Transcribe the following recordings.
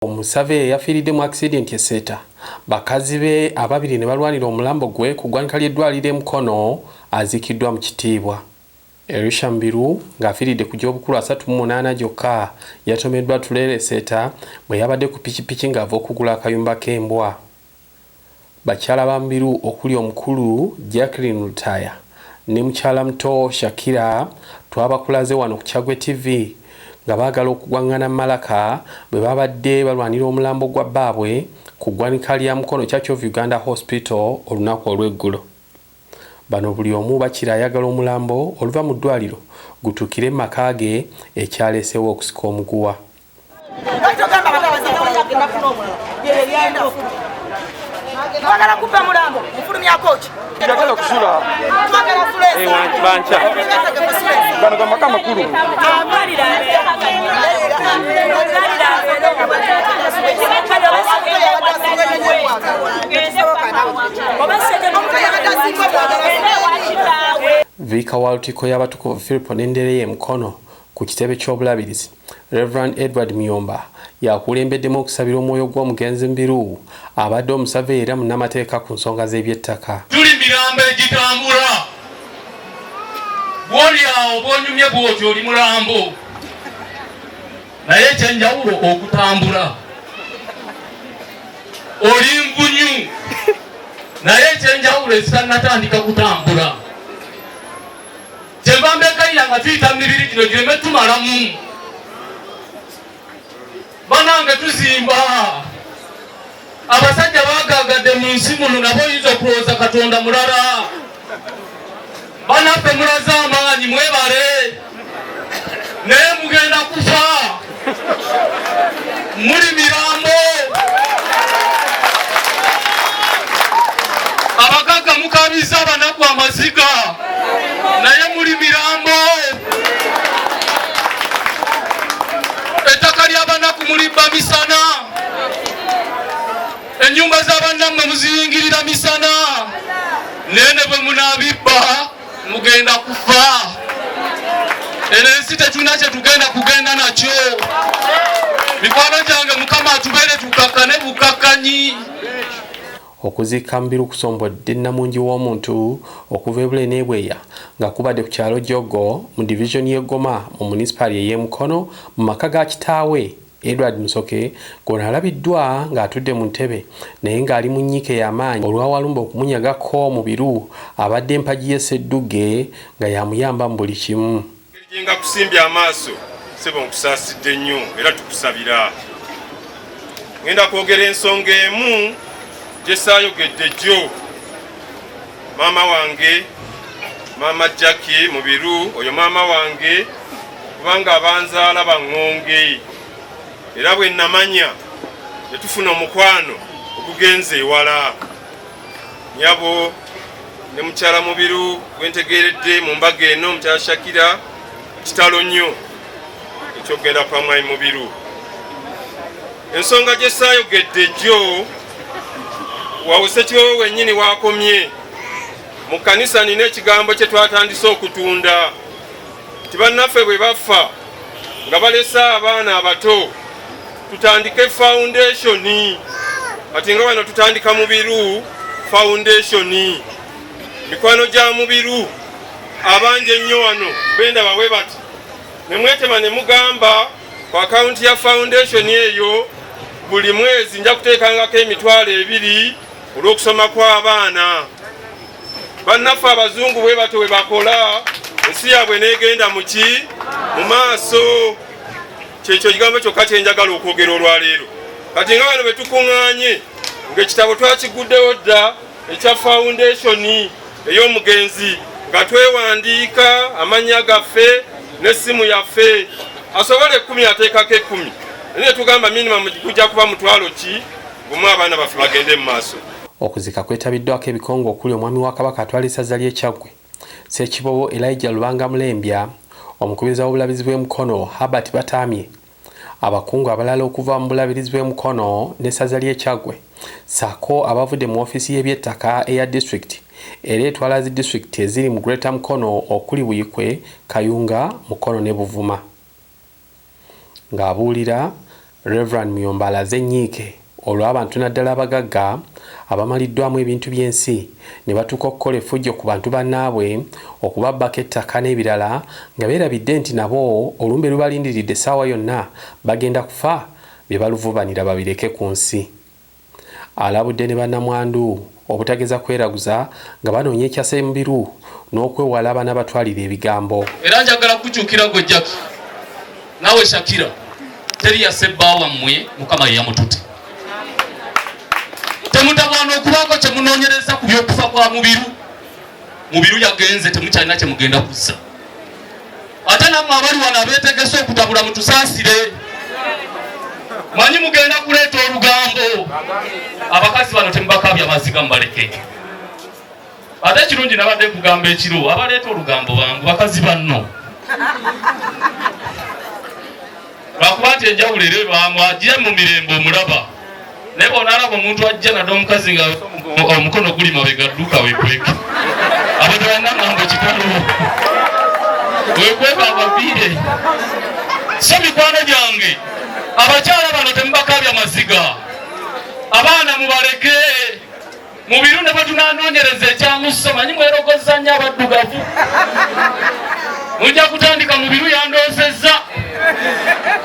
Omusaveya yafiiridde mu accident esseeta. Bakazi be ababiri ne balwanira omulambo gwe ku ggwanika ly'eddwaliro Mukono aziikiddwa mu kitiibwa. Erisha Mubiru ng'afiiridde ku gy'obukulu 38 gyokka yatomeddwa tuleere esseeta bwe yabadde ku pikipiki ng'ava okugula akayumba k'embwa. Bakyala ba Mubiru okuli omukulu Lutikko ne mukyala muto Shakira twabakulaze wano ku Ky'oggo TV nga baagala okugwangana Malaka bwe babadde balwanira omulambo gwa bbaabwe ku ggwanika lya Mukono Church of Uganda Hospital olunaku olw'eggulo. Bano buli omu bakira ayagala omulambo oluva mu ddwaliro gutuukire maka ge ekyaleesewo okusika omuguwa. Mwagala kuba mulambo mufulumya kochi njagala kusula bancha bano ga maka makulu Vicar wa Lutikko y'abatukuvu Firipo ne Ndereya Mukono ku kitebe ky'obulabirizi Edward Musoke yakulembeddemu okusabira omwoyo gw'omugenzi Mubiru abadde Omusaveya era munnamateeka ku nsonga z'ebyettaka. Tuli mirambo egitambula bw'oli awo bw'onyumye bw'oti oli mulambo naye ekyenjawulo okutambula oli nvunyu naye ekyenjawulo ezitannatandika kutambula kyemba mbekayira nga tuyita mu mibiri gino gireme tumalamu banange tuzimba abasajja baagagadde mu nsi muno nabo oyinza okulowooza katonda mulala banaffe mulaze amaanyi mwebale naye mugenda kufa muli mirambo abagagga mukabiza abanaku amaziga naye muli mirambo ettaka ly'abanaku mulibba misana ennyumba z'abannammwe muziyingirira misana nene bwe munaabibba mugenda kufa eno ensi tetulina kye tugenda kugenda nakyo mikwano gyange mukama atubeere tukakkane bukakkanyi. Okuziika Mubiru kusombodde nnamungi w'omuntu okuva ebule n'ebweya nga kubadde ku kyalo Jjoggo mu division y'Egoma mu munisipaali ey'e Mukono mu maka ga kitaawe Edward Musoke gona alabiddwa ng'atudde mu ntebe naye ng'ali mu nnyike y'amaanyi olwawalumba okumunyagako Mubiru abadde empagi y'essedduge nga yamuyamba mu buli kimu. Nga kusimbya amaaso sebo nkusaasidde nnyo era tukusabira. Ngenda kwogera ensonga emu gye saayogedde jjo. Maama wange Maama Jackie Mubiru oyo maama wange kubanga abanzaala baŋŋonge era bwe namanya yetufuna omukwano ogugenze ewala. Nyabo ne mukyala Mubiru gwentegeredde mu mbaga eno mukyala Shakira kitalo nnyo ekyogenda kwa mwami Mubiru. Ensonga gye saayogedde jjo wawuse kyo wennyini wakomye mu kanisa nina ekigambo kye twatandise okutunda ti bannaffe bwe bafa nga balesa abaana abato tutandike foundation ati nga bano tutandika Mubiru foundation mikwano gya Mubiru abanje nnyo wano benda bawe bati ne mwetema ne mugamba ku akaunti ya foundation eyo buli mwezi nja kuteekangako $2,000 olw'okusoma kw'abaana. Bannaffe abazungu bwe bato bwe bakola ensi yaabwe n'egenda mu maaso. Kyekyo kigambo kyokka kye njagala okwogera olwaleero. Kati nga bano be tukuŋŋaanye ng'ekitabo twakiguddewo dda ekya foundation ey'omugenzi nga twewandiika amannya gaffe n'essimu yaffe asobole 10 ateekako 10 naye tugamba minimum kujja kuba $1,000 gumu abaana baffe bagende mu maaso. Okuzika kwetabiddwako ebikongo okuli omwami wa Kabaka atwala essaza ly'e Kyaggwe Ssekibobo Elijah Lubanga Mulembya, omukubiriza w'obulabirizi bw'e Mukono Herbert Batamye, abakungu abalala okuva mu bulabirizi bw'e Mukono n'essaza ly'e Kyaggwe ssaako abavudde mu ofiisi y'ebyettaka eya district era etwala zi district eziri mu Greater Mukono okuli Buyikwe, Kayunga, Mukono ne Buvuma. Ng'abuulira Reverend Muyomba alaze ennyiike olw'abantu naddala abagagga abamaliddwamu ebintu by'ensi ne batuuka okukola effujjo ku bantu bannaabwe okubabbako ettaka n'ebirala nga beerabidde nti nabo olumbe lubalindiridde essaawa yonna bagenda kufa bye baluvubanira babireke ku nsi. Alabudde ne bannamwandu obutageza kweraguza nga banoonya ekyase Mubiru n'okwewala abaana batwalira ebigambo. Era njagala kukyukira gwe Jackie naawe Shakira teri yasebbaawa mmwe Mukama ye yamutute. Temutabaana okubaako kye munoonyereza ku by'okufa kwa Mubiru. Mubiru yagenze temukyalina kye mugenda kussa. Ate nammwe abali wano abeetegese okutabula mutusaasire. Manyi mugenda kuleeta olugambo. Abakazi bano temubakaabya maziga mubaleke. Ate kirungi nabadde kugamba ekiro abaleeta olugambo bangu bakazi banno. Lwakuba nti enjawulo ereba ajje mu mirembe omulaba. Naye bw'onaalaba omuntu ajja nadde omukazi nga omukono guli mabega dduka weekweke. Abadde balina ngambo kitalo. Weekweka abaviire. So mikwano gyange abakyala bano temubakaabya maziga. Abaana mubaleke. Mubiru ne bwe tunaanoonyereza ekyamusso manyi mwerogoza nnyo abaddugavu. Mujja kutandika Mubiru yandoosezza.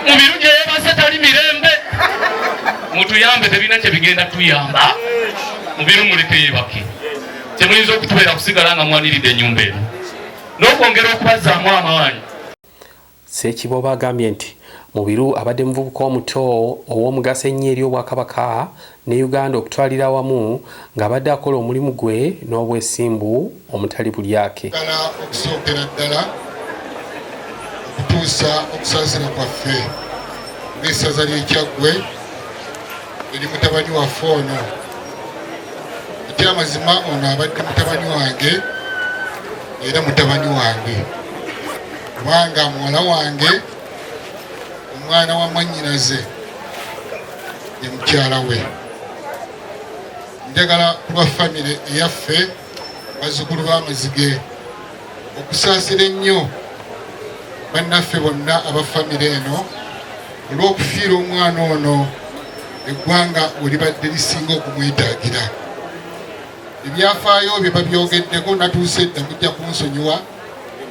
Mubiru gye yeebase tali mirembe. Mutuyambe tebina kye bigenda tuyamba. Mubiru muleke yeebake. Temuyinza okutubeera kusigala nga mwaniridde ennyumba eno n'okwongera okubazzaamu amaanyi. Ssekiboba agambye nti Mubiru abadde muvubuka omuto ow'omugaso ennyo eri Obwakabaka ne Uganda okutwalira awamu ng'abadde akola omulimu gwe n'obwesimbu omutali bulyake. Okusookera ddala okutuusa okusaasira kwaffe ng'essaza ly'Ekyaggwe eri mutabani waffe ono. Ekyamazima ono abadde mutabani wange era mutabani wange kubanga muwala wange omwana wa mwannyinaze ye mukyala we. Njagala kuba famire eyaffe bazzukulu b'amazige okusaasira ennyo bannaffe bonna aba famire eno olw'okufiira omwana ono eggwanga olibadde lisinga okumwetaagira. Ebyafaayo bye babyogeddeko natuuse edda mujja kunsonyiwa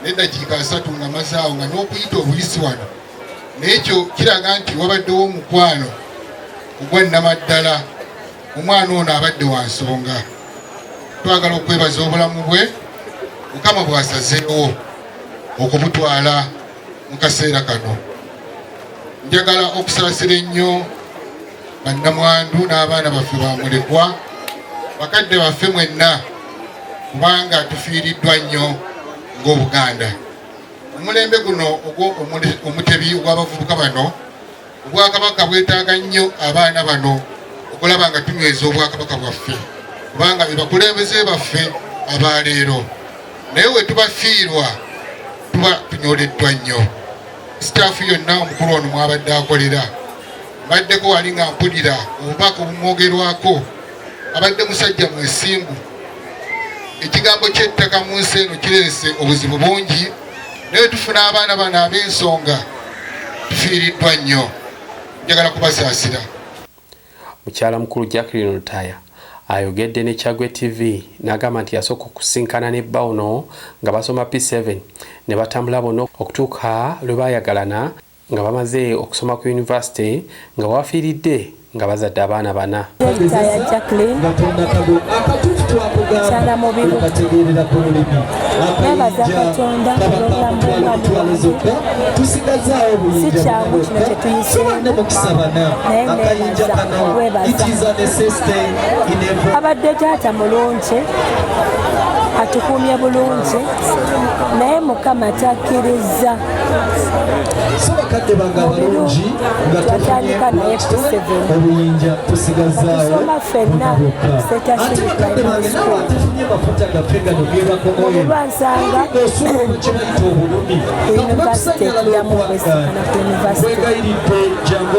n'eddakiika 3 nga mazaawo nga n'okuyita obuyisi wano. N'ekyo kiraga nti wabaddewo omukwano ogwa nnamaddala. Omwana ono abadde wa nsonga. Twagala okwebaza obulamu bwe Mukama bw'asazeewo okumutwala mu kaseera kano. Njagala okusaasira ennyo bannamwandu n'abaana baffe bamulekwa bakadde baffe mwenna kubanga tufiiriddwa nnyo ng'Obuganda. Omulembe guno omutebi ogw'abavubuka bano Obwakabaka bwetaaga nnyo abaana bano okulaba nga tunyweza Obwakabaka bwaffe kubanga be bakulembeze baffe abaleero. Naye we tubafiirwa tuba tunyoleddwa nnyo. Sitaafu yonna omukulu ono mwabadde akolera baddeko wali nga mpulira obubaka obumwogerwako abadde musajja mwesimbu. Ekigambo ky'ettaka mu nsi eno kireese obuzibu bungi naye tufuna abaana bano ab'ensonga tufiiriddwa nnyo. Njagala kubasaasira. Mukyala mukulu Jacqueline Lutaya ayogedde ne Kyaggwe TV n'agamba nti yasooka okusinkana ne bba ono nga basoma P7 ne batambula bonna okutuuka lwe baayagalana nga bamaze okusoma ku yunivasite nga wafiiridde nga bazadde abaana 4. Lutaya Jacqueline Mukyala Mubiru nebaza Katonda olw'obulamu bw'omwana si kyangu kino kye tuyiseemu naye nebaza okwebaza abadde taata mulungi atukuumye bulungi naye Mukama takkiriza. Twatandika naye P7 tusoma ffenna olwansanga ku yunivasite ekiramu okwesikana ku yunivasite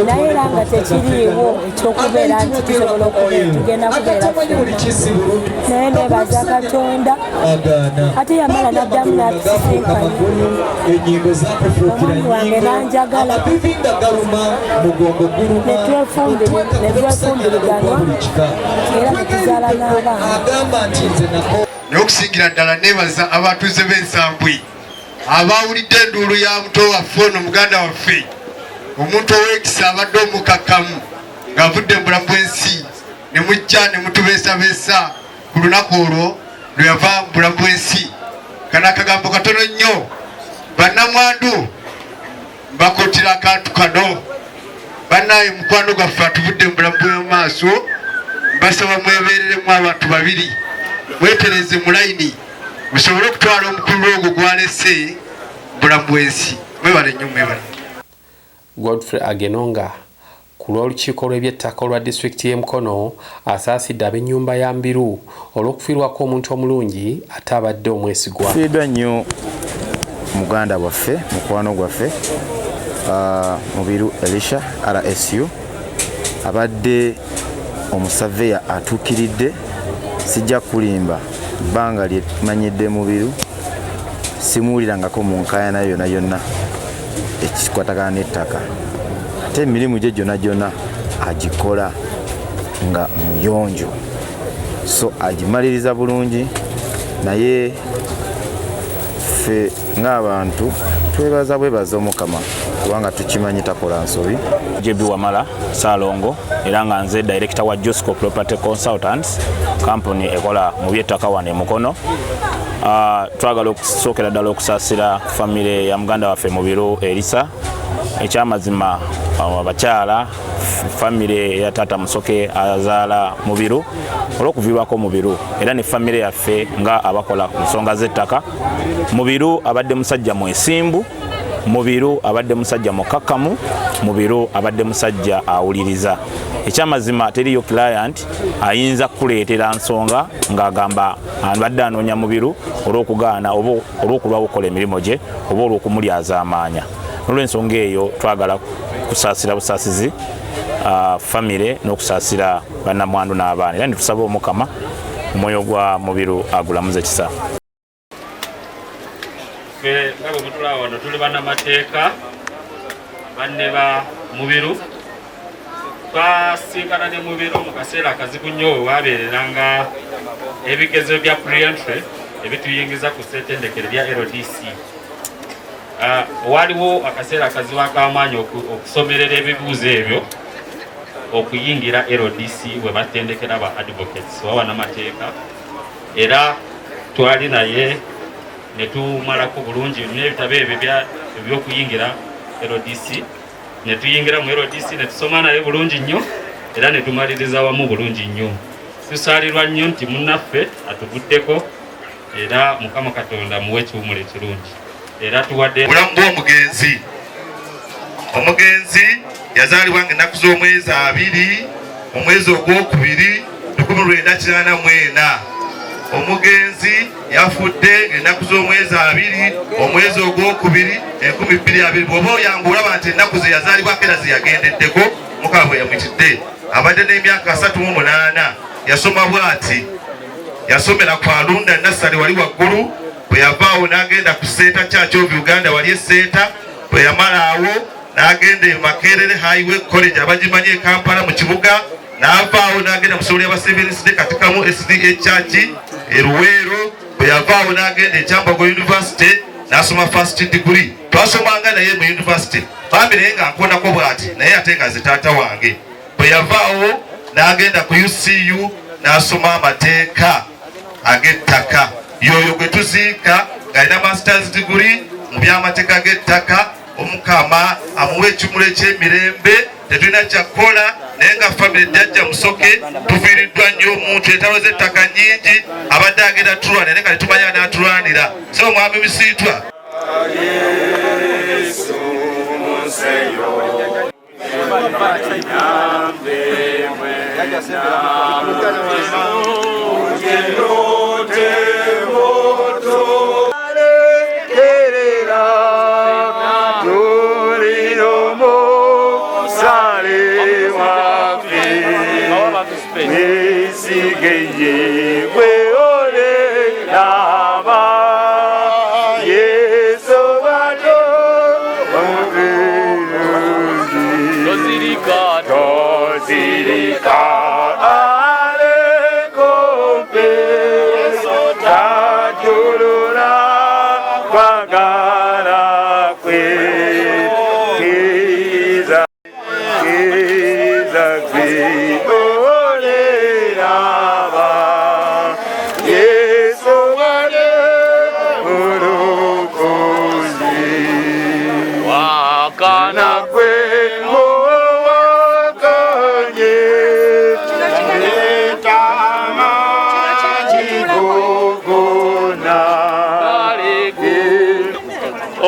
naye era nga tekiriiwo ekyokubeera nti tusobola okubeera tugenda kubeera ffenna naye nebaza Katonda ate yamala n'addamu n'atusinkana omwami wange n'anjagala netwefumbiriganwa era netuzaala n'abaana. n'okusingira ddala neebaza abatuuze b'ensambwe abawulidde enduulu ya muto waffe ono muganda waffe omuntu ow'ekisa abadde omukakkamu ng'avudde mu bulamu bw'ensi ne mujja ne mutubeesabeesa ku lunaku olwo lwe yava mu bulamu bw'ensi. Kano akagambo katono nnyo bannamwandu mbakootira akantu kano. Bannaye mukwano gwaffe atuvudde mu bulamu bw'omu maaso mbasaba mwebeereremu abantu babiri mwetereze mu layini musobole okutwala omukulu ogwo gwalese mu bulamu bw'ensi. Mwebale nnyo mwebale. Godfrey Agenonga ku lw'olukiiko lw'ebyettaka olwa disitulikiti y'e Mukono asaasidde ab'ennyumba ya Mubiru olw'okufiirwako omuntu omulungi ate abadde omwesigwa. Tufiiddwa nnyo muganda waffe mukwano gwaffe Mubiru Erisha RSU abadde Omusaveya atuukiridde. Sijja kulimba bbanga lye manyidde Mubiru simuwulirangako mu nkaayana yonna yonna ekikwatagana n'ettaka ate emirimu gye gyonna gyonna agikola nga muyonjo so agimaliriza bulungi naye ffe ng'abantu bwebaza Omukama kubanga tukimanyi takola nsobi. JB Wamala Salongo era nga nze director wa Jjoggo Property Consultants company ekola mu byettaka wano e Mukono. Twagala okusookera ddala okusaasira famire ya muganda waffe Mubiru Erisha. Ekyamazima abakyala famire ya Taata Musoke azaala Mubiru olw'okuviirwako Mubiru era ne famire yaffe nga abakola ku nsonga z'ettaka. Mubiru abadde musajja mwesimbu, Mubiru abadde musajja mukakkamu, Mubiru abadde musajja awuliriza. Ekyamazima teriyo client ayinza kuleetera nsonga ng'agamba abadde anoonya Mubiru olw'okugaana oba olw'okulwa okukola emirimu gye oba olw'okumulyaza amaanya. Olw'ensonga eyo twagala kusaasira busaasizi famire n'okusaasira bannamwandu n'abaana era netusaba Omukama omwoyo gwa Mubiru agulamuze kisa. Nga bwe mutulaba wano tuli bannamateeka banne ba Mubiru. Twasinkana ne Mubiru mu kaseera akazibu nnyo we waabeereranga ebigezo bya pre-entry ebituyingiza ku ssettendekero lya LDC. Waliwo akaseera akazibu ak'amaanyi okusomerera ebibuuzo ebyo okuyingira LDC we batendekera ba advocates wa bannamateeka era twali naye ne tumalako bulungi n'ebitabo ebyo eby'okuyingira LDC ne tuyingira mu LDC ne tusoma naye bulungi nnyo era ne tumaliriza wamu bulungi nnyo. Tusaalirwa nnyo nti munnaffe atuvuddeko era Mukama Katonda muwe ekiwumula ekirungi era tuwadde obulamu bw'omugenzi. Omugenzi yazaalibwa ng'ennaku z'omwezi 2 omwezi ogwokubiri 1994. Omugenzi yafudde ng'ennaku z'omwezi 2 omwezi ogwokubiri 2020. Bw'oba oyanga olaba nti ennaku ze yazaalibwako era ze yagendeddeko Mukama bwe yamuyitidde. Abadde n'emyaka 38. Yasoma bw'ati. Yasomera ku Alunda Nassali wali waggulu. Bwe yavaawo n'agenda ku Seeta Church of Uganda wali eseeta. Bwe yamalaawo n'agenda e Makerere Highway College abagimanyi e Kampala mu kibuga. N'avaawo n'agenda mu ssomero ly'Abaseventh Day Katikamu SDA Church e Luweero. Bwe yavaawo n'agenda e Kyambogo University n'asoma first degree. Twasomanga naye mu university. Bambi naye nga nkondako bw'ati naye ate nga ze taata wange. Bwe yavaawo n'agenda ku UCU n'asoma amateeka ag'ettaka. Yoyo gwe tuziika ng'alina masters degree mu by'amateeka g'ettaka. Omukama amuwe ekimuli eky'emirembe. Tetulina kyakola naye nga famire Jjajja Musoke tufiiriddwa nnyo omuntu entalo z'ettaka nnyingi abadde agenda tulwanira naye nga tetumanya n'atulwanira. So mwami bisiitwa Nisige ye we ole la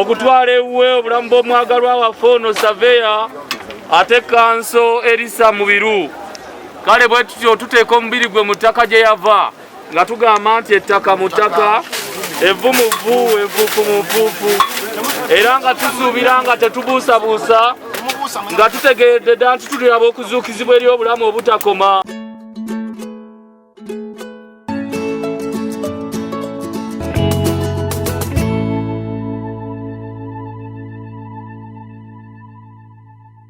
okutwala ewuwe obulamu bw'omwagalwa waffe Omusaveya ate kanso Erisha Mubiru. Kale bwe tutyo tuteeka omubiri gwe mu ttaka gye yava nga tugamba nti ettaka mu ttaka, evvu mu vvu, enfuufu mu nfuufu, era nga tusuubira nga tetubuusabuusa nga tutegeredde dda nti tuliraba okuzuukizibwa eri obulamu obutakoma.